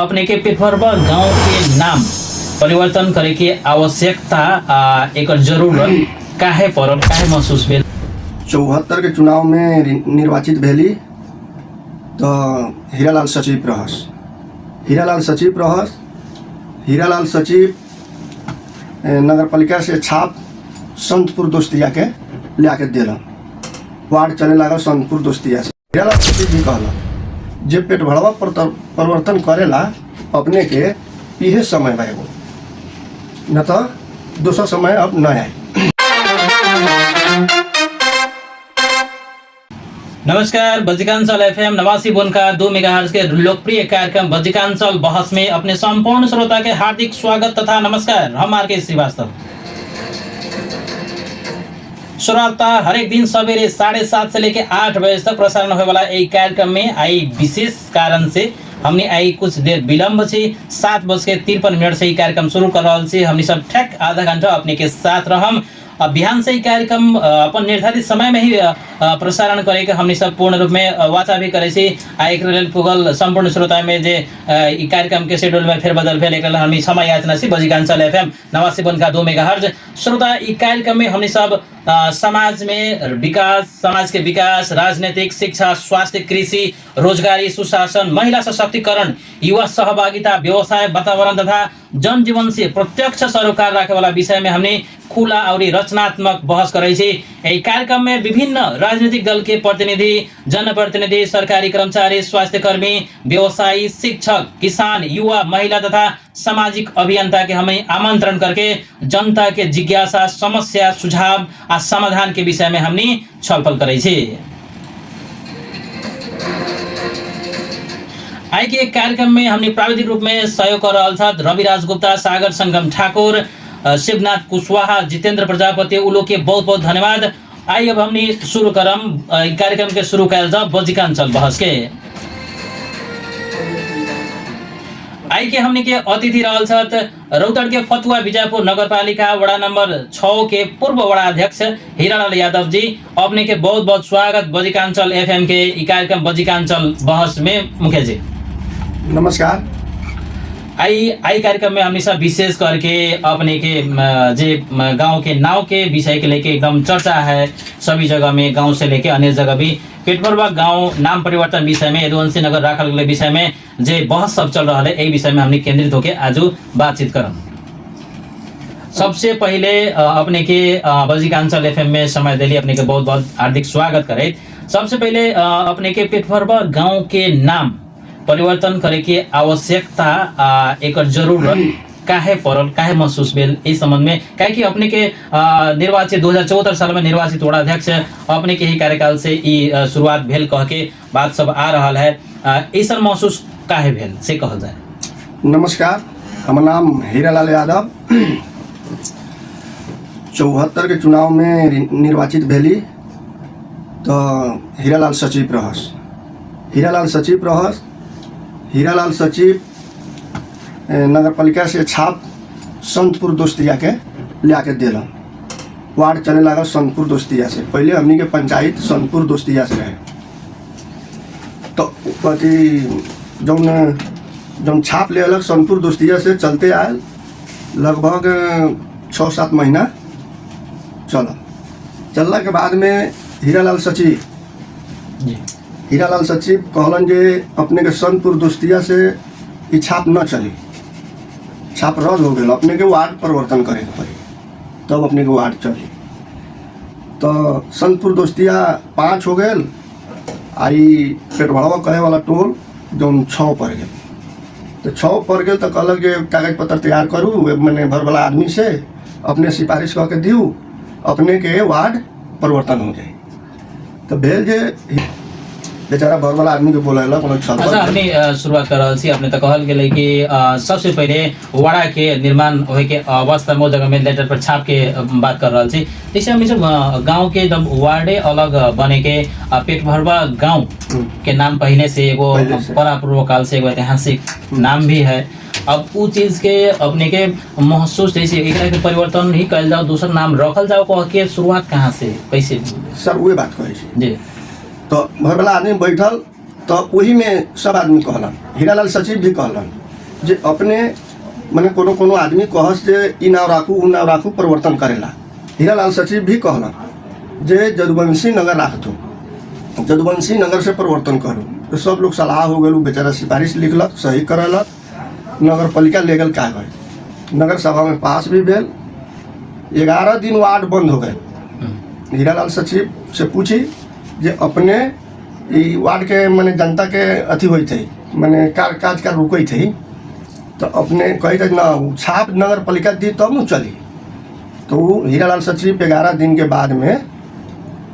अपने के पिपरवा गांव के नाम परिवर्तन करे के आवश्यकता एक जरूरत काहे पड़ल, काहे महसूस भेल? 74 के चुनाव में निर्वाचित भेली तो हीरालाल सचिव रहस। हीरालाल सचिव नगर पालिका से छाप संतपुर दोस्तिया के लिया दिलन। वार्ड चले लागल संतपुर दोस्तिया से। हीरालाल सचिव भी कहला जे पेट भरवा परिवर्तन करेला अपने के इहे समय बा एगो, न तो दूसरा समय अब न आए। नमस्कार, बज्जिकांचल एफएम 89.2 मेगाहर्ट्ज के लोकप्रिय कार्यक्रम बज्जिकांचल बहस में अपने संपूर्ण श्रोता के हार्दिक स्वागत तथा नमस्कार। हम आर.के. श्रीवास्तव। श्रोता, हरेक दिन सवेरे 7:30 से लेकर 8 बजे तक प्रसारण होने वाला एक कार्यक्रम में आई विशेष कारण से हमने आई कुछ देर विलम्ब से 7:53 से ही कार्यक्रम शुरू कर रहा से हमने सब ठेक आधा घंटा अपने के साथ रहम। बिहान से ही कार्यक्रम अपन निर्धारित समय में ही प्रसारण करे के हमने सब पूर्ण रूप में वाचा भी करे से एक रेल पुगल संपूर्ण श्रोता में जे ई कार्यक्रम के शेड्यूल में फेरबदल भेल एक हमने समय याचना से बज्जिकांचल एफएम 89.2 मेगाहर्ट्ज। श्रोता, ई कार्यक्रम में हमने सब समाज में विकास, समाज के विकास, राजनीतिक, शिक्षा, स्वास्थ्य, कृषि, रोजगारी, सुशासन, महिला सशक्तिकरण, युवा सहभागिता, व्यवसाय, वातावरण तथा जनजीवन से प्रत्यक्ष सरोकार रखे वाला विषय में हमने खुला और रचनात्मक बहस करे छे। यही कार्यक्रम में विभिन्न राजनीतिक दल के प्रतिनिधि, जनप्रतिनिधि, सरकारी कर्मचारी, स्वास्थ्य कर्मी, व्यवसायी, शिक्षक, किसान, युवा, महिला तथा सामाजिक अभियंता के हमें आमंत्रण करके जनता के जिज्ञासा, समस्या, सुझाव आ समाधान के विषय में हमने छलफल करे छे। आई के कार्यक्रम में हमने प्राविधिक रूप में सहयोग कर रहा था रविराज गुप्ता, सागर संगम ठाकुर, शिवनाथ कुशवाहा, जितेंद्र प्रजापति, उलो के बहुत बहुत धन्यवाद। आई अब हमने शुरू करम कार्यक्रम के शुरू कैल जा बज्जिकांचल बहस के। आई के हमने के अतिथि रहल छत रौतहट के फतुहा विजयपुर नगरपालिका वड़ा नंबर 6 के पूर्व वड़ा अध्यक्ष हीरालाल यादव जी। अपने के बहुत बहुत स्वागत बज्जिकांचल एफएम के ई कार्यक्रम बज्जिकांचल बहस में। मुखिया जी नमस्कार। आई कार्यक्रम में हमेशा विशेष करके अपने के जे गांव के नाव के विषय के लेके एकदम चर्चा है सभी जगह में, गांव से लेके अन्य जगह भी। पेटभरवा गांव नाम परिवर्तन विषय में, यदुवंशी नगर राखल गेल विषय में जे बहस सब चल रहा है, यही विषय में हमने केंद्रित होकर आज बातचीत करम। सबसे पहले अपने के बज्जिकांचल एफएम में समय दिली, अपने के बहुत बहुत हार्दिक स्वागत करे। सबसे पहले अपने के पेटभरवा गांव के नाम परिवर्तन करे के आवश्यकता एक जरूरत काहे पड़ल, काहे महसूस भेल इस संबंध में? काहे कि अपने के निर्वाचित 2074 साल में निर्वाचित वड़ा अध्यक्ष अपने के ही कार्यकाल से ई शुरुआत भेल कह के बात सब आ रहा है। ऐसा महसूस काहे भेल से कहल जाए? नमस्कार, हमार नाम हीरालाल यादव। 74 के चुनाव में निर्वाचित भेली तो हीरालाल सचिव नगर पालिका से छाप संतपुर दोस्तिया के लिया दिलन। वार्ड चले लागल संतपुर दोस्तिया से। पहले हमनी के पंचायत संतपुर दोस्तिया से रहे तो कथी जौन छाप ले अलग संतपुर दोस्तिया से चलते आए लगभग 6-7 महीना चलला के बाद में हीरालाल सचिव कहलन जे अपने के संतपुर दोस्तिया से ई छाप न चली, छाप रद्द हो गया, अपने के वार्ड परिवर्तन करे के पड़ी तब अपने के वार्ड चली। तो संतपुर दोस्तिया 5 हो गए, आई पेटभरवा कहे वाला टोल जौन 6 पड़ गए। तो 6 पड़ गए तो कहलक जे कागज पत्र तैयार करूँ, मैंने भर वाला आदमी से अपने सिफारिश करके दियो, अपने के वार्ड परिवर्तन हो जाए। तो भेल जे बेचारा भर वाला आदमी के बोला कोनो छल। अच्छा, हमने शुरुआत कर रहा छी। अपने तो कहल गेले कि सबसे पहले वड़ा के निर्माण होए के अवस्था में जगह में लेटर पर छाप के बात कर रहा छी। जैसे हमने सब गांव के जब वार्डे अलग बने के पेटभरवा गांव के नाम पहले से एगो परापूर्व काल से एगो ऐतिहासिक नाम भी है। अब उ चीज के अपने के महसूस जैसे एकरा के परिवर्तन ही कल जाओ, दूसरा नाम रखल जाओ कह के शुरुआत कहाँ से कैसे? सर वही बात कहे जी। तो भर वाला आदमी बैठल तो वही में सब आदमी कहलन, हीरालाल सचिव भी कहलन जे अपने माने कोनो कोनो आदमी कहस जे ई नाव राखू उ नाव राखू परिवर्तन करेला। हीरालाल सचिव भी कहला जे जदुवंशी नगर राख दो, जदुवंशी नगर से परिवर्तन करू। तो सब लोग सलाह हो गए, बेचारा सिफारिश लिखलक, सही करलक, नगर पालिका ले गल कागज, नगर सभा में पास भी भेल। 11 दिन वार्ड बंद हो गए। हीरालाल सचिव से पूछी जे अपने ई वार्ड के माने जनता के अथी होई थे, माने काज का रुकई थे, तो अपने कही थे ना छाप नगर पालिका दी तब न चली। तो हीरालाल सचिव 11 दिन के बाद में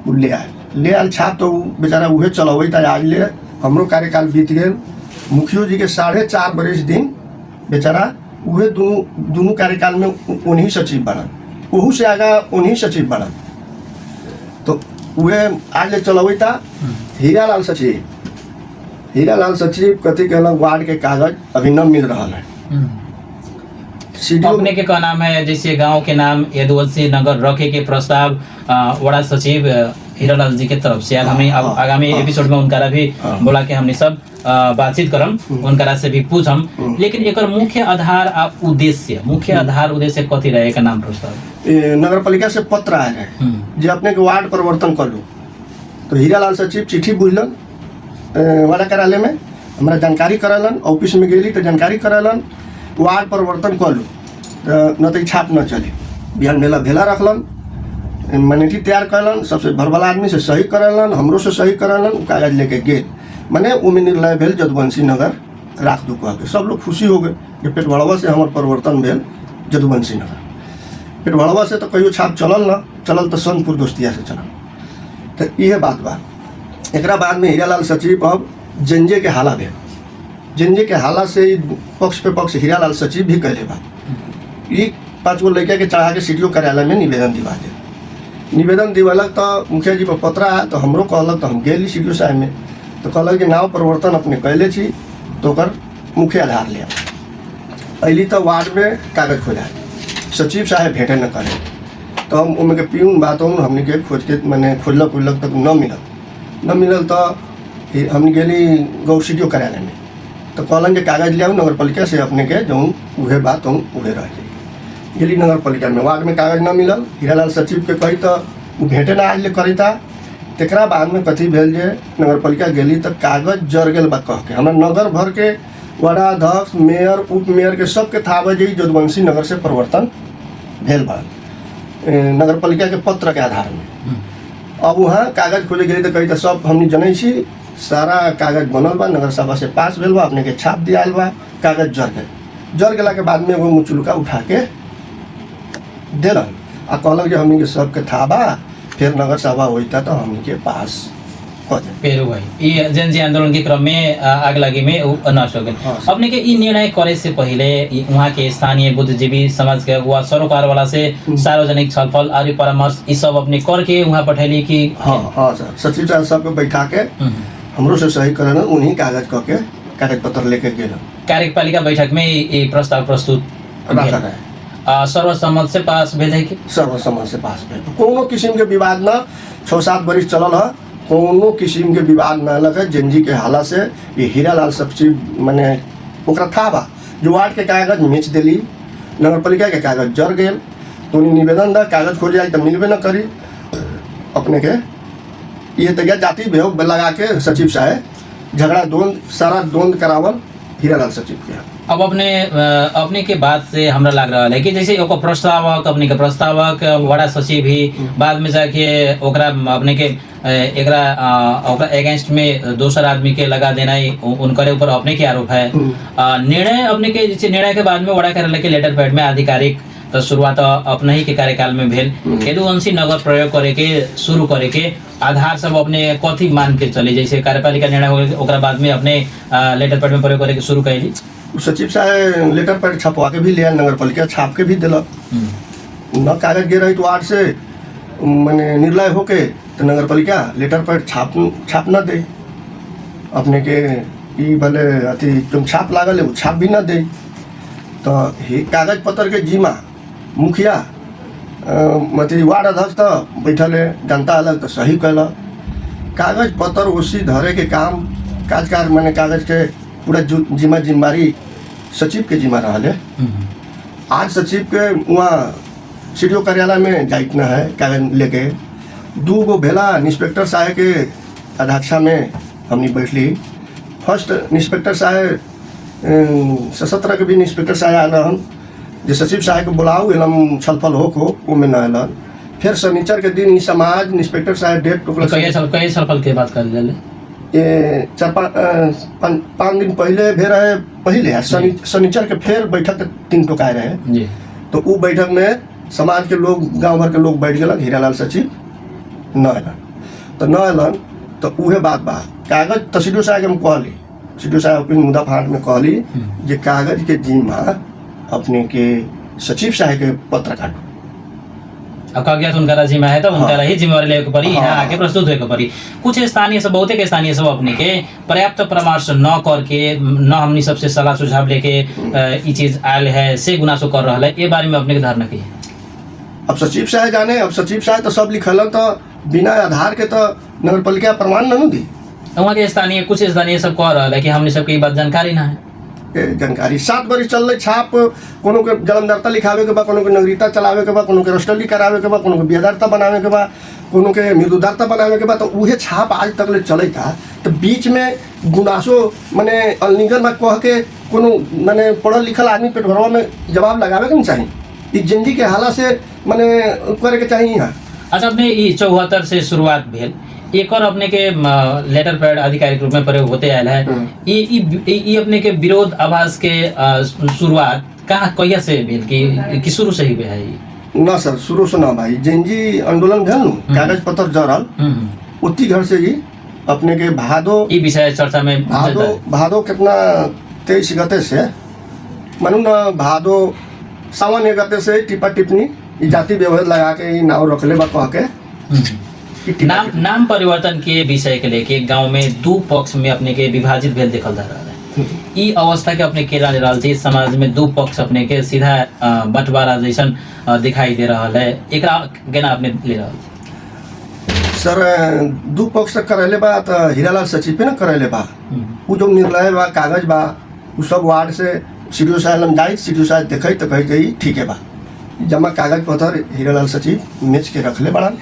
उ ले आयल छाप। तो बेचारा उहे चलबे था। आज ले हमरो कार्यकाल बीत गए। मुखियो जी के 4.5 बरिस दिन बेचारा उहे दोनों कार्यकाल में उन्हीं सचिव बनल, ओहू से आगा उन्हीं सचिव बनल। तो उहे आज ले चलबे था। हीरालाल सचिव कथी कहलक वार्ड के कागज अभी न मिल रहा है। अपने के का नाम है, जैसे गांव के नाम यदुवंशी नगर रखे के प्रस्ताव वड़ा सचिव हीरालाल जी के तरफ से हमें आगामी एपिसोड में उनका भी बोला कि हमने सब बातचीत करम, उनका से भी पूछम। लेकिन एक मुख्य आधार उद्देश्य कथी रहे का नाम प्रस्ताव नगर पालिका से पत्र आए रहे जे अपने के वार्ड परिवर्तन कर लू। तो हीरालाल सचिव चिट्ठी बुझलन वार्ड कार्यालय में, हमारा जानकारी करालन, ऑफिस में गेली तो जानकारी करालन वार्ड परिवर्तन कर लू, न तो छाप न चली। बिहान मेला भेला रखलन, मैनेटी तैयार करलन, सबसे भरवाला आदमी से सही करालन, हमरो से सही करालन, कागज लेके गेल। मैंने उमें निर्णय भेल जदुवंशी नगर राख दू कह के। सब लोग खुशी हो गए कि पेटवाड़वा से हमार परिवर्तन भेल जदुवंशी नगर। पेटवाड़वा से तो कहियो छाप चलल तो सोनपुर दोस्तिया से चलल। तो यह बात बा। एक बाद में हीरालाल सचिव अब जंजे के हाला भेल। जंजे के हाला से पक्ष पे पक्ष हीरालाल सचिव भी कहले बा। 5 गो लड़का के चढ़ा के सीडीओ कार्यालय में निवेदन दिवा दे। निवेदन दिवालक तो मुखिया जी पर पत्र आया। तो हमरो कहलक तो हम गेली सीडीओ साहब में, तो कहलक कि नाव परिवर्तन अपने कैले छी तो ओकर मुख्य आधार लिया। अली तो वार्ड में कागज खोजा, सचिव साहब भेटे न करे। तो हम उनके पीऊन बात हमने के खोज के मैंने खोजलक तक न मिलल तो हमने गेली गौ सीडीओ कार्यालय में। तो कहलन कि कागज लियाऊ नगर पालिका से अपने के जो उहे बात उहे रह जाए। गेली नगर पालिका में, वार्ड में कागज न मिलल। हीरालाल सचिव के कही तो भेटे ना आज ले करी था। तकरा बाद में कथी भेल जे नगर पालिका गेली तो कागज जर गेल बा कह के। हमारे नगर भर के वार्डाध्यक्ष, मेयर, उप मेयर के सबके था जे जदुवंशी नगर से परिवर्तन भेल बा नगर पालिका के पत्र के आधार में। अब वहाँ कागज खोजे गई तो कही तो सब हमने जनै छी, सारा कागज बनल बा, नगर सभा से पास भेल बा, अपने के छाप दियाल बा, कागज जर गेला के बाद में वो मुचुलका उठा के देलन आ कहलन कि हमनी के सबके था बा, फिर नगर सभा होता तो हमनी के पास पेरू भाई ये जनजी आंदोलन के क्रम में आग लगी में नष्ट हो गए। अपने के ई निर्णय करे से पहले वहाँ के स्थानीय बुद्धिजीवी समाज के अगुवा सरोकार वाला से सार्वजनिक छलफल और परामर्श ई सब अपने करके वहाँ पठैली कि हाँ सर सचिव साहब सबको बैठा के हमरो से सही करन, उन्हीं कागज करके कागज पत्र लेके गेल। कार्यपालिका बैठक में ये प्रस्ताव प्रस्तुत रखा है। सर्वसम्मत से पास भेजे कि सर्वसम्मत से पास भेल। कोनो किस्म के विवाद न 6-7 बरिस चलल है, कोनो किस्म के विवाद न लगे। जंजी के हाला से ये हीरालाल सचिव मैंने ओकरा था बा जो वार्ड के कागज बेच दिली, नगर पालिका के कागज जर गेल। तो निवेदन दा कागज खोजे आई तो मिलबे न करी। अपने के ये तो जाति वियोग लगा के सचिव साहब झगड़ा सारा द्वंद करावल हीरालाल सचिव के। अब अपने के बात से हमरा लग रहा है कि जैसे ओकर प्रस्तावक अपने के प्रस्तावक वड़ा सचिव भी बाद में जाके ओकरा अपने के एकरा अगेंस्ट में दोसर आदमी के लगा देना उनके ऊपर अपने के आरोप है। निर्णय अपने के जैसे निर्णय के बाद में वड़ा कार्यालय के लेटर पैड में आधिकारिक तो शुरुआत अपने ही के कार्यकाल में भेल यदुवंशी नगर प्रयोग करे के शुरू करे के आधार सब अपने कथी मान के चले, जैसे कार्यपालिका निर्णय हो ओकरा बाद में अपने लेटर पैड में प्रयोग करे के शुरू कैली। सचिव साहब लेटर पैड छपवा के भी लिया, नगर पालिका छाप के भी दिलक। न कागज गे रही तो वार्ड से मैंने निर्णय होके तो नगर पालिका लेटर पैड छाप न दे अपने के ई भले अथी तुम छाप लागल है वो छाप भी न दे। तो ही कागज पत्र के जिम्मा मुखिया मतलब वार्ड अध्यक्ष तो बैठल है, जनता अलग तो सही कैलक। कागज पत्र ओसी धरे के काम काजकार मैंने कागज के पूरा जिम्मेदारी सचिव के जिम्मा रहा। आज सचिव के वहाँ सीडीओ कार्यालय में जाइत न है कागज लेके 2 गो भेला इंस्पेक्टर साहब के अध्यक्षा में हमने बैठली। फर्स्ट इंस्पेक्टर साहब सशस्त्र के भी इंस्पेक्टर साहब आल रहन, जो सचिव साहब के बुलाऊ एलम छलफल हो वो में न अलन। फिर शनिचर के दिन समाज इंस्पेक्टर साहब डेट कई छलफल के बात कर ले ये 4-5 दिन पहले भे रहे पहले शनिचर के फिर बैठक 3 टोकाए रहे जी। तो वो बैठक में समाज के लोग गांव भर के लोग बैठ गए। हीरालाल सचिव न अलन तो उहे बात बा कागज तो सीडीओ साहब के हम कहली, सीडीओ साहब अपने मुद्दा फांट में कहली जे कागज के जिम्मा अपने के सचिव साहब के पत्र काटू। अब कागजात उनका जिम्मा है तो उनका ही जिम्मेवारी लेके पड़ी, यहाँ आके प्रस्तुत होके पड़ी। कुछ स्थानीय सब बहुते के स्थानीय सब अपने के पर्याप्त परामर्श न करके न हमनी सबसे सलाह सुझाव लेके ये चीज आयल है से गुनासो कर रहा है, ये बारे में अपने के धारणा की। अब सचिव साहब जाने, अब सचिव साहब तो सब लिखल तो बिना आधार के तो नगर पालिका प्रमाण न दी। वहाँ के स्थानीय कुछ स्थानीय सब कह रहा है कि हमने सबके बात जानकारी ना है। जानकारी 7 बरिस चल रही छाप कोनो के जलमदारता लिखावे के बा, कोनो के नागरिकता चलावे के बा, कोनो के रजिस्ट्री करावे के बा, कोनो के बेदारता बनावे के बा, कोनो के मृदुदारता बनावे के बा। तो उहे छाप आज तक ले चले था। तो बीच में गुनासो माने अनलिगन में कह के कोनो माने पढ़ल लिखल आदमी पेट भरवा में जवाब लगावे के नहीं चाहिए। इस जिंदगी के हाला से माने करे के चाहिए। यहाँ अच्छा, अपने ये 74 से शुरुआत भेल, एक और अपने के लेटर पैड आधिकारिक रूप में प्रयोग होते आयल है। ये अपने के विरोध आवाज के शुरुआत कहाँ कहिया से भेल कि शुरू से ही है? ना सर, शुरू से ना भाई। जिंजी आंदोलन भेल नु कागज पत्र जरल उसी घर से ही अपने के भादो ई विषय चर्चा में भादो कितना 23 गते से मानू ना भादो सावन गते से टिपा टिप्पणी जाति व्यवहार लगा के नाव रखले बा कह के नाम परिवर्तन के विषय के लेके गांव में 2 पक्ष में अपने के विभाजित भेल देखल जा रहा है। ई अवस्था के अपने केला ले रहल छी, समाज में 2 पक्ष अपने के सीधा बंटवारा जैसन दिखाई दे रहा है। एकरा केना अपने ले रहल सर 2 पक्ष करेले बा तो हीरालाल सचिव पे ना करेले बा। वो जो निर्णय बा कागज बा वो सब वार्ड से सीडीओ साहब लम जाई, सीडीओ साहब देखे तो कही जाई ठीक है बा। जमा कागज पत्र हीरालाल सचिव मेच के रखले बड़न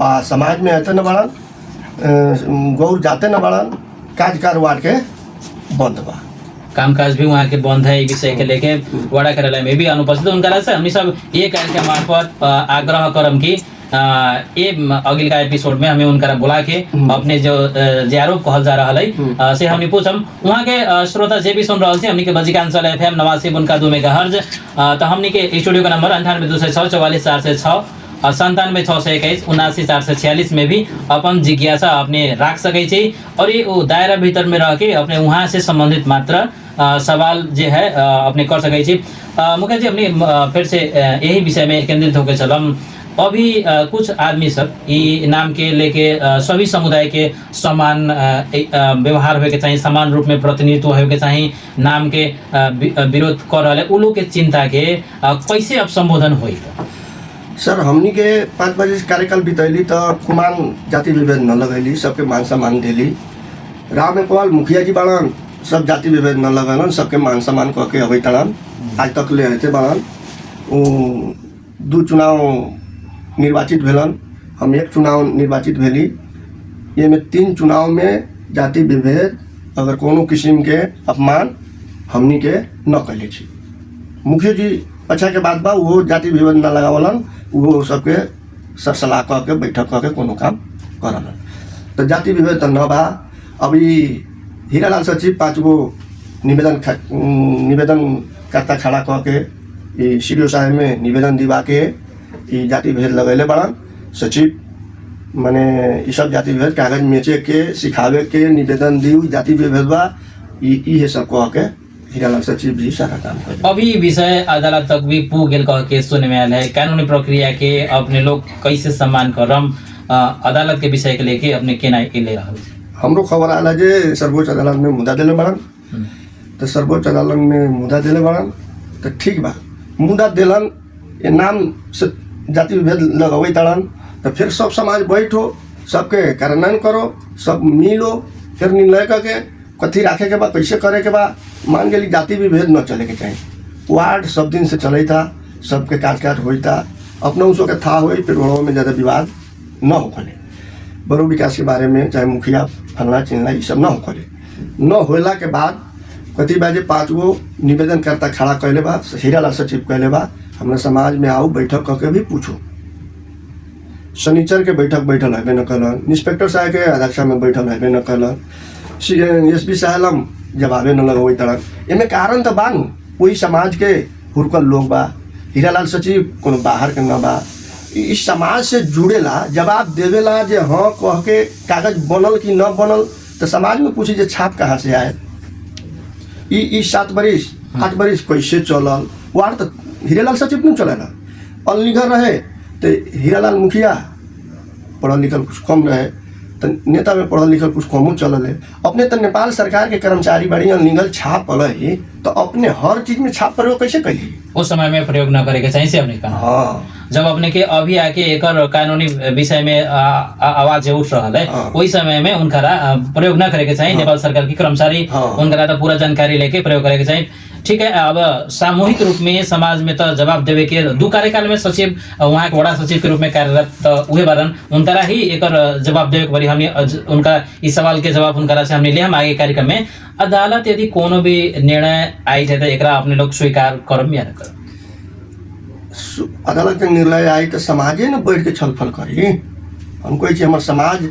आ समाज में आते न बड़न, गौर जाते न बड़न, काज वार्ड के बंद बा। कामकाज भी वहाँ के बंद है। इस विषय के लेके वाड़ा कार्यालय में भी अनुपस्थित उनका से हमने सब ये कार्यक्रम मार्फत आग्रह करम की ये अगिल का एपिसोड में हमें उनका बुला के अपने जो आरोप कहल जा रहा है से हमने पूछम। वहाँ के श्रोता जे भी सुन रहा है हमने के बजिकांचल FM 89.2 मेगाहर्ज। तो हमने के स्टूडियो का नंबर 9826 44 406 97 621 79 446 में भी अपन जिज्ञासा अपने रख सके। और ये दायरा भीतर में रह के अपने वहाँ से संबंधित मात्र सवाल जो है अपने कर सके। मुखिया जी, अपने फिर से यही विषय में केंद्रित होकर चलम। अभी कुछ आदमी सब ये नाम के लेके सभी समुदाय के समान व्यवहार होके चाहिए, समान रूप में प्रतिनिधित्व होके चाहिए, नाम के विरोध कर रहे उ लोग के चिंता के कैसे अब संबोधन होई? सर हमनी के 5 बजे कार्यकाल बितैली तो कुमान जाति विभेद न लगैली, सबके मान सम्मान देली। राम में पवाल मुखिया जी बाड़न सब जाति विभेद न लगलन, सबके मान सम्मान कह के अबै तड़न आज तक ले रहते बाड़न। 2 चुनाव निर्वाचित भेलन, हम 1 चुनाव निर्वाचित भेली। ये में 3 चुनाव में जाति विभेद अगर कोनो किस्म के अपमान हमनी के न कैले छी। मुखिया जी अच्छा के बात बा वो जाति विभेद न लगावलन, वो सबके सरसलाह कह के बैठक कह के कोनो काम करलन। तो जाति विभेद तो न बा। अभी हीरालाल सचिव 5 गो निवेदन करता खड़ा कह के सीडीओ साहब में निवेदन दिवा के जाति भेद लगैले बड़न। सचिव माने ये सब जाति भेद कागज मेचे के सिखावे के निवेदन दी जाति भेद बा ये सब कह के हीरालाल सचिव जी सारा काम कर। अभी विषय अदालत तक भी पूग गेल कह के सुने में आयल है। कानूनी प्रक्रिया के अपने लोग कैसे सम्मान करम, अदालत के विषय के लेके अपने केना ले रहा? हमरो खबर आला जे सर्वोच्च अदालत में मुद्दा दिले बड़न। तो सर्वोच्च अदालत में मुद्दा दिले बड़न तो ठीक बा, मुद्दा दिलन ये नाम से जाति विभेद लगवे तड़न। तो फिर सब समाज बैठो, सबके कार्यान्वयन करो, सब मिलो, फिर निर्णय करके कथी रखे के बा, कैसे करे के बा, मान गेली जाति विभेद न चले के चाहिए। वार्ड सब दिन से चले था, सबके काट होता, अपना उसो के था हो पेड़ों में ज़्यादा विवाद न हो खोले, बड़ो विकास के बारे में चाहे मुखिया फलना चिल्ला ये सब न हो खोले। न होला के बाद कति बाजे 5 गो निवेदन करता खड़ा कैले बा, हीरालाल सचिव कैले बा, हमरा समाज में आओ बैठक करके भी पूछो। शनिचर के बैठल है न कलन, इंस्पेक्टर साहब के अध्यक्षा में बैठल है न कलन, एसपी साहब जवाबे न लगो तरह। एमे कारण तो बानू वही समाज के हुरकल लोग बा, हीरालाल सचिव कोनो बाहर के न बा, इस समाज से जुड़ेला, जवाब देवेला जे हाँ कह के कागज बनल कि न बनल, तो समाज में पूछी जे छाप कहाँ से आए, ई 7 बरिस 8 बरिस कैसे चलल। वार्ड तो हीरालाल सचिव क्यों चलेला, अनलिखल रहे तो हीरालाल मुखिया पढ़ल लिखल कुछ कम रहे, तो नेता में पढ़ल लिखल कुछ कमो चलल है। अपने तो नेपाल सरकार के कर्मचारी बड़ी अनलिखल छाप पड़े, तो अपने हर चीज में छाप प्रयोग कैसे करिए, उस समय में प्रयोग न करे के चाहिए से अपने कहा। हाँ जब अपने के अभी आके एक कानूनी विषय में आवाज उठ रहा है, हाँ। वही समय में उनका प्रयोग न करे के चाहिए। हाँ। नेपाल सरकार की कर्मचारी हाँ। उनका तो पूरा जानकारी लेके प्रयोग करे के चाहिए। ठीक है, अब सामूहिक रूप में समाज में तो जवाब देवे के 2 कार्यकाल में सचिव वहाँ के बड़ा सचिव के रूप में कार्यरत, तो उहे बारन उनका ही एक जवाब देवे के बड़ी हमने उनका इस सवाल के जवाब उनका से हमने लिया। हम आगे कार्यक्रम में अदालत यदि कोनो भी निर्णय आई थे तो एक अपने लोग स्वीकार करम या न करम? अदालत के निर्णय आई तो समाजे न बैठ के छलफल करी। हम कोई चीज हमारे समाज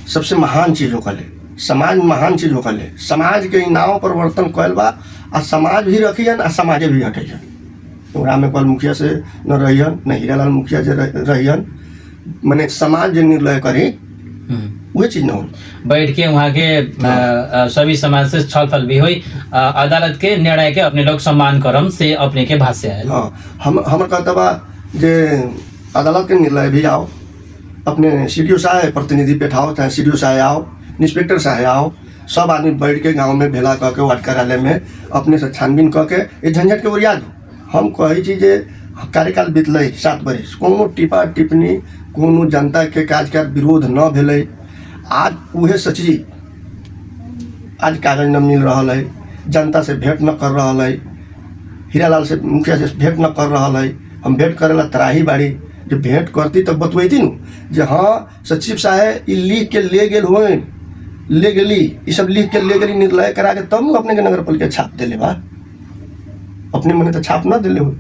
सबसे महान चीज होकले, समाज महान चीज होकले, समाज के नाव परिवर्तन कैल बा, आ समाज भी रखियन आ समाजे भी हटियन। रामेपाल मुखिया से न रहियन, न हीरालाल मुखिया से रहियन, मैंने समाज जो निर्णय करी वही चीज न हो। बैठ के वहाँ के सभी समाज से छलफल भी हुई, अदालत के निर्णय के अपने लोग सम्मान करम से अपने के भाष्य है। हाँ, हम कहता बा जे अदालत के निर्णय भी आओ, अपने सीडीओ साहब प्रतिनिधि बैठाओ, चाहे सीडीओ साहब आओ, इंस्पेक्टर साहब आओ, सब आदमी बैठ के गांव में भेला करके वार्ड कार्यालय में अपने से छानबीन करके ये झंझट के ओरिया दो। हम कही चीज कार्यकाल बीतल 7 बरिस, कोनो टिप्पा टिप्पणी कोनो जनता के काज का विरोध न भेलै। आज उहे सचिव आज कागज न मिल रहा है, जनता से भेंट न कर रहा है, हीरालाल से मुखिया से भेंट न कर रहा है। हम भेंट करेला तराही बाड़ी, जो भेंट करती तब बतवैती न जे हाँ सचिव साहब ई लिख के ले गेल हो, ले गेली, ये सब लिख के ले गेली, निर्णय करा के तब अपने के नगर पालिका छाप दिले बा, अपने मने तो छाप न दिले हो।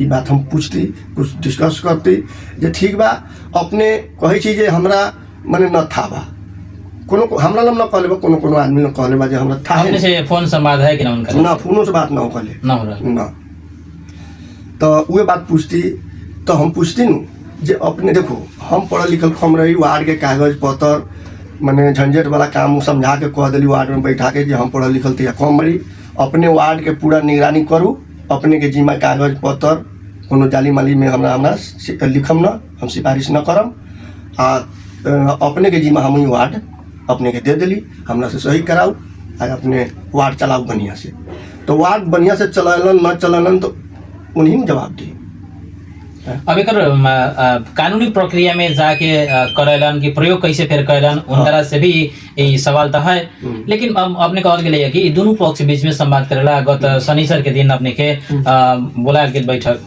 ये बात हम पूछती, कुछ डिस्कस करती जे ठीक बा, अपने कही छी जे हमरा मने न था बा, कोनो हमरा लम न कहले बा, कोनो आदमी न कहले बा जे हमरा था अपने से फोन संवाद है कि ना उनका? ना, फोनो से बात ना हो कहले ना हो रहा ना। तो वो बात पूछती, तो हम पूछती न जे अपने देखो हम पढ़ल लिखल कम रही, वार्ड के कागज पत्र मैंने झंझट वाला काम समझा के कह दिली वार्ड में बैठा के जे हम पढ़ल लिखल तो कम बड़ी, अपने वार्ड के पूरा निगरानी करूँ, अपने के जिम्मा कागज पत्र कोनो जाली माली में हमरा लिखम न, हम सिफारिश न करम, आ अपने के जिम्मा हम वार्ड अपने के दे दिली, हमरा से सही कराऊ, आ अपने वार्ड चलाऊ बढ़िया से। तो वार्ड बढ़िया से चलन न चलन तो उन्हीं ने जवाब दी। अब एक कानूनी प्रक्रिया में जाके करेलन कि प्रयोग कैसे फिर करेलन, उन तरह से भी ये सवाल तो है। लेकिन अपने कहल गेलै कि दोनों पक्ष के बीच में संवाद करेला गत शनिचर के दिन अपने के बोलायल गेल बैठक।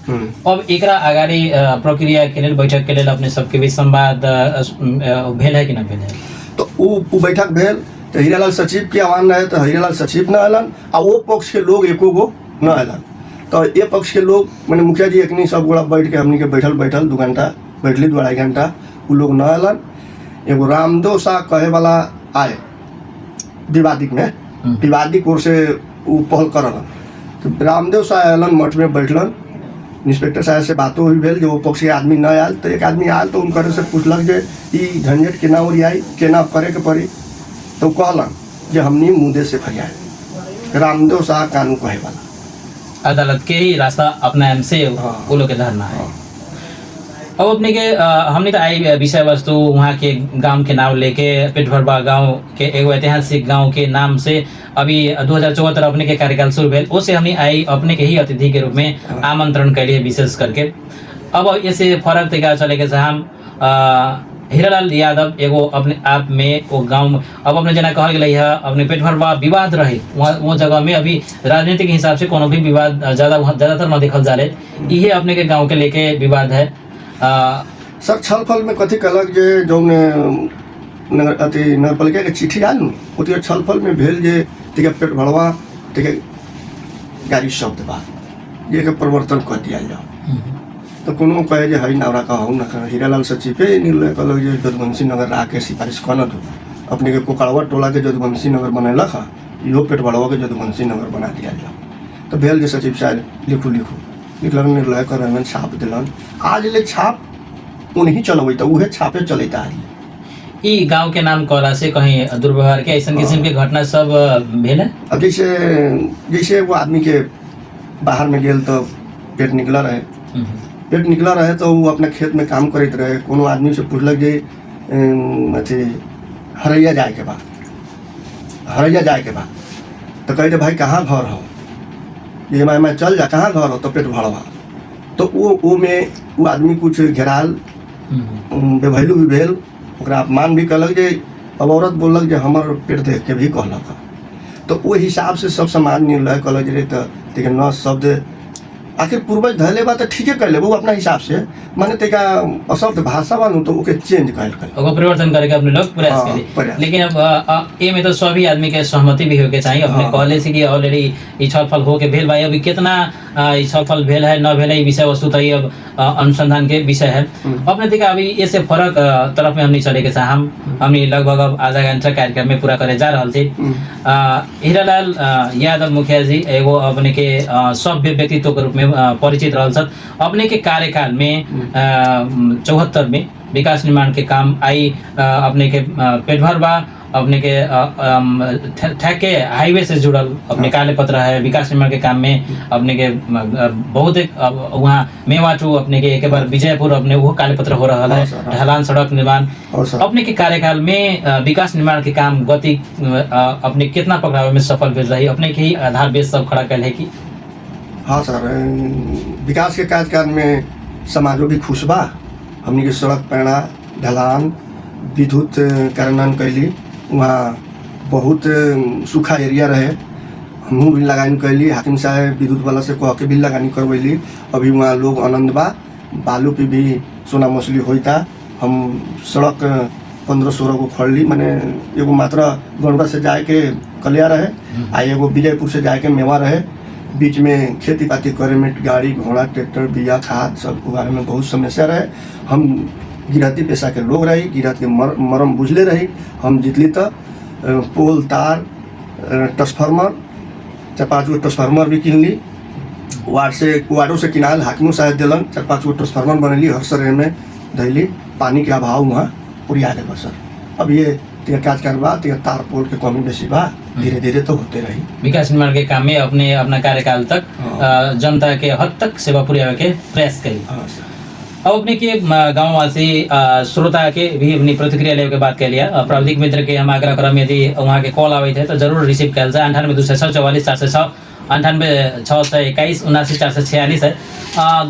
अब एकरा अगाडि प्रक्रिया के लेल बैठक के लेल अपने सबके बीच संवाद भेल है कि न भेल है? तो वो बैठक भेल तो हीरालाल सचिव के आह्वान रहे, तो हीरालाल सचिव न अलन, आ वो पक्ष के लोग एको गो न अलन। तो ये पक्ष के लोग मैंने मुखिया जी एकनी सब गोड़ा बैठ के हमनी के बैठल 2 घंटा बैठली, 2-2.5 घंटा, वो लोग न अलन। एगो रामदेव शाह कहे वाला आए विवादिक में, विवादिक ओर से वो पहल करलन, तो रामदेव शाह अलन मठ में बैठलन, इंस्पेक्टर साहब से बातों हुई भेल, जो वो पक्ष के आदमी न आयल, तो एक आदमी आयल तो उनकर से पूछलक जे ई झंझट केना ओरियाई, केना करे के पड़ी, तो कहलन जे हमनी मुद्दे से फरियाए। रामदेव शाह कानून कहे वाला अदालत के ही रास्ता अपनाने से वो लोग के धरना है। अब अपने के हमने तो आई विषय वस्तु वहाँ के गांव के नाम लेके पेटभरवा गांव के एगो ऐतिहासिक गांव के नाम से अभी 2074 अपने के कार्यकाल शुरू भेल, उससे हमने आई अपने के ही अतिथि के रूप में आमंत्रण के लिए विशेष करके। अब ऐसे फर्क तरीका चले के हम हीरालाल यादव एगो अपने आप में वो गांव अब अपने जना कहल गेलै है अपने पेट भर विवाद रहे वो जगह में अभी राजनीतिक हिसाब से कोनो भी विवाद ज्यादातर न देखल जाले इहे अपने के गांव के लेके विवाद है। सर छलफल में कथी कहलक जे जौन नगरपालिका के चिट्ठी आयल न ओते छलफल में भेल जे तिके पेट भरवा तिके गाड़ी शब्द बा ये के परिवर्तन कर दिया जाओ तो कोनो कहे जे हई नवरा कहू न हीरालाल सचिव पे निर्णय कहलक जे जदुवंशी नगर आके सिफारिश कर दो अपने के कोकड़वा टोला के जदुवंशी नगर बनैलक है इहो पेट भरवा के जदुवंशी नगर बना दिया जाओ तो भेल जे सचिव साहब लिखलन निर्णय कर छाप दिलन आज ले छाप उन्हीं चलबे तो उहे छापे चलता है। ई गांव के नाम कहला से कहीं दुर्व्यवहार के ऐसा किस्म के घटना सब भेल है। अब जैसे वो आदमी के बाहर में गेल तो पेट निकला रहे तो वो अपने खेत में काम करते रहे कोनो आदमी से पूछलक जे अथी हरैया जाए के बाद तो कहे भाई कहाँ घर हो ये मैं चल जा कहाँ घर हो तो पेट भरवा तो वो में वो आदमी कुछ घेराल बेभैलू भी भेल ओकरा अपमान भी कहलक जे अब औरत बोलक जे हमर पेट देख के भी कहलक तो वो हिसाब से सब समाज निर्णय कहलक जे तो तेके न शब्द आखिर पूर्वज धैले बा तो ठीके कर ले वो अपना हिसाब से माने तेका अशब्द भाषा बा तो ओके चेंज कर ओको परिवर्तन करके अपने लोग प्रयास करी लेकिन अब ए में तो सभी आदमी के सहमति भी होके चाहिए अपने कहले से कि ऑलरेडी ई छलफल होके भेल भाई अभी कितना ई छलफल भेल है न भेल है विषय वस्तु तो अब अनुसंधान के विषय है अपने देखा अभी इससे फरक तरफ में हमनी चले के हमनी लगभग अब आधा घंटा कार्यक्रम में पूरा करे जा रहा थे। हीरालाल यादव मुखिया जी एगो अपने के सभ्य व्यक्तित्व के रूप में परिचित रहल अपने के कार्यकाल में 74 में विकास निर्माण के काम आई अपने के पेट भर बा अपने के ठेके हाईवे से जुड़ल अपने काले पत्र है विकास निर्माण के काम में अपने के बहुत एक वहाँ मेवाटू अपने के एक बार विजयपुर अपने वो काले पत्र हो रहा है ढलान सड़क निर्माण अपने के कार्यकाल में विकास निर्माण के काम गति अपने कितना पकड़ावे में सफल भेल रही अपने के ही आधार बेस सब खड़ा कल है कि हाँ सर विकास के कार्यकाल में समाजो भी खुश बा हमनी के सड़क पैड़ा ढलान विद्युत कार्यान्वयन कैली वहाँ बहुत सूखा एरिया रहे हमहूँ भी लगानी कैली हाकिम साहब विद्युत वाला से कह के भी लगानी करवैली अभी वहाँ लोग आनंद बा बालू पे भी सोना मछली होता हम सड़क 15-16 को खोलली मैंने एगो मात्र गणुआ से जाए के कलिया रहे आ एगो विजयपुर से जाए के मेवा रहे बीच में खेती पाती करे में गाड़ी घोड़ा ट्रैक्टर बिया खाद सब उगाने में बहुत समस्या रहे हम गिरहती पेशा के लोग रही गिरहत के मरम बुझले रही हम जितली तो पोल तार ट्रांसफार्मर 4-5 गो ट्रांसफार्मर भी किन ली वार्डों से किनाल हाकिमों साहब दिलन 4-5 गो ट्रांसफार्मर बनैली हर शहर में धैली पानी के अभाव वहाँ पुरिया दे बसर अब ये कार्यकाल बा तार पोल के कमी बेसी बा धीरे धीरे तो होते रही विकास निर्माण के काम में अपना कार्यकाल तक जनता के हद तक सेवा पुर्यावे के प्रयास करी। अब अपने के गाँववासी श्रोता के भी अपनी प्रतिक्रिया लेवे के बात कर लिया प्राविधिक मित्र के हम आग्रह करम यदि वहाँ के कॉल आवे थे तो जरूर रिसीव कल जाए 98-244-406 98-621-79-446 है।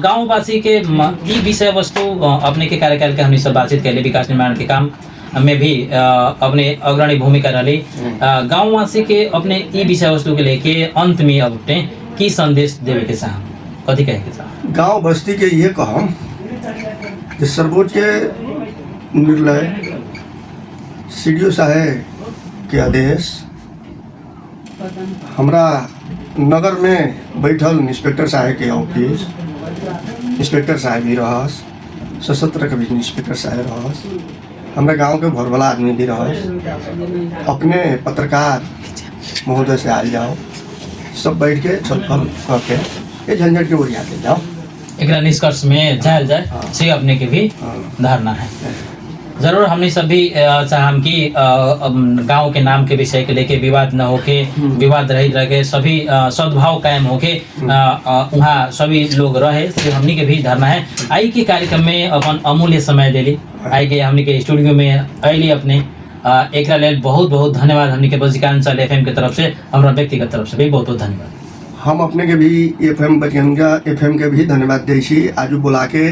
गाँववासी के ई विषय वस्तु अपने के कार्यकाल के हमने सब बातचीत कर विकास निर्माण के काम में भी अपने अग्रणी भूमिका रही गाँववासी के अपने ई विषय वस्तु के लेके अंत में अब अपने की संदेश देवे के चाह कथी कहे के चाह गाँव बस्ती के ये कहम कि सर्वोच्च निर्णय सीडीओ साहब के आदेश हमरा नगर में बैठल इंस्पेक्टर साहब के ऑफिस इंस्पेक्टर साहब भी रहस सशस्त्र के भी इंस्पेक्टर साहब रहस हमरा गांव के भरभला आदमी भी रहस अपने पत्रकार महोदय से आल जाओ सब बैठ के छलफल करके ये झंझट के ओरिया के जाओ एक निष्कर्ष में जायल जाए से अपने के भी धारणा है। जरूर हमने सभी चाहम कि गांव के नाम के विषय के लेके विवाद न होके विवाद रहित रह के सभी सद्भाव कायम होके वहाँ सभी लोग रहे से हमनी के भी धारणा है। आई के कार्यक्रम में अपन अमूल्य समय देली आई के हमनी के स्टूडियो में अली अपने एक लेल बहुत बहुत धन्यवाद हमनी के बजिकांचल एफएम के तरफ से हमारा व्यक्तिगत तरफ से भी बहुत बहुत धन्यवाद। हम अपने के भी एफएम बजगंगा एफएम के भी धन्यवाद दी आज बुला के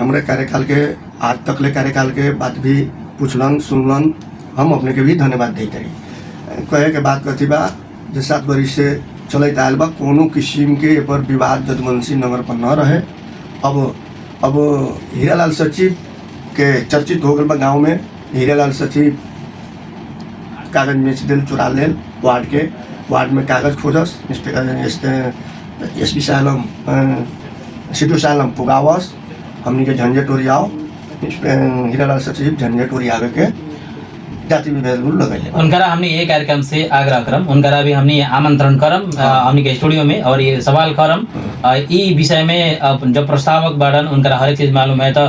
हमारे कार्यकाल के आज तक ले कार्यकाल के बात भी पूछलन सुनलन, हम अपने के भी धन्यवाद देते रही। कहे के बात कथी बा जे 7 बरिस से चलत आयल बा, कोनो किस्म के ए पर विवाद जदवंशी नगर पर न रहे। अब हीरालाल सचिव के चर्चित हो गल बा गाँव में। हीरालाल सचिव कागज बेच दिल, चुरा लेल वार्ड में कागज खोजस, एसपी सालम सीटो सालम पुगावस, हमनी के झंझट ओरियाओ। हीरालाल सचिव झंझट ओरियावे के जाति विभेद लगैले। उनकरा हमने ये कार्यक्रम से आग्रह करम, उनकरा भी हमने आमंत्रण करम हमने के स्टूडियो में और ये सवाल करम ई विषय में। जब प्रस्तावक बाड़न उनकरा हर एक चीज मालूम है तो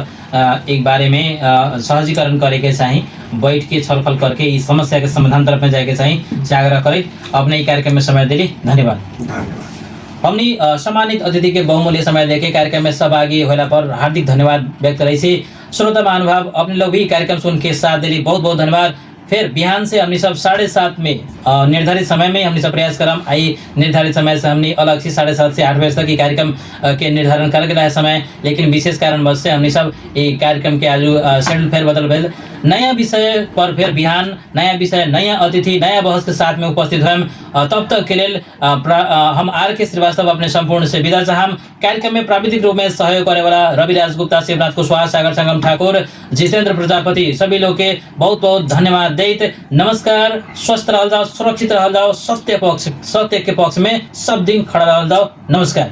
एक बारे में सहजीकरण करे के चाहिए, बैठ के छलफल करके इस समस्या के समाधान तरफ में जाए के चाहिए से आग्रह करे। अपने कार्यक्रम में समय दिली, धन्यवाद। हमनी सम्मानित अतिथि के बहुमूल्य समय देके कार्यक्रम में सहभागी होला पर हार्दिक धन्यवाद व्यक्त रही से। श्रोता महानुभाव अपने लोग भी कार्यक्रम सुन के साथ दिली, बहुत बहुत धन्यवाद। फिर बिहान से हमने सब 7:30 में निर्धारित समय में हमने सब प्रयास करम। आई निर्धारित समय से हमने अलग से 7:30 से 8 बजे तक ये कार्यक्रम के निर्धारण कर गया है समय, लेकिन विशेष कारणवश से हमने सब ये कार्यक्रम के आज शेड्यूल फेर बदल भेल। नया विषय पर फिर बिहान नया विषय, नया अतिथि, नया बहस के साथ में उपस्थित हम। तब तक के लिए हम RK श्रीवास्तव अपने संपूर्ण से विदा चाहम। कार्यक्रम में प्राविधिक रूप में सहयोग करे वाला रविराज गुप्ता, शिवनाथ कुशवाहा, सागर संगम ठाकुर, जितेंद्र प्रजापति सभी लोग के बहुत बहुत धन्यवाद देते। नमस्कार, स्वस्थ रह जाओ, सुरक्षित रह जाओ, सत्य के पक्ष में सब दिन खड़ा रह जाओ। नमस्कार।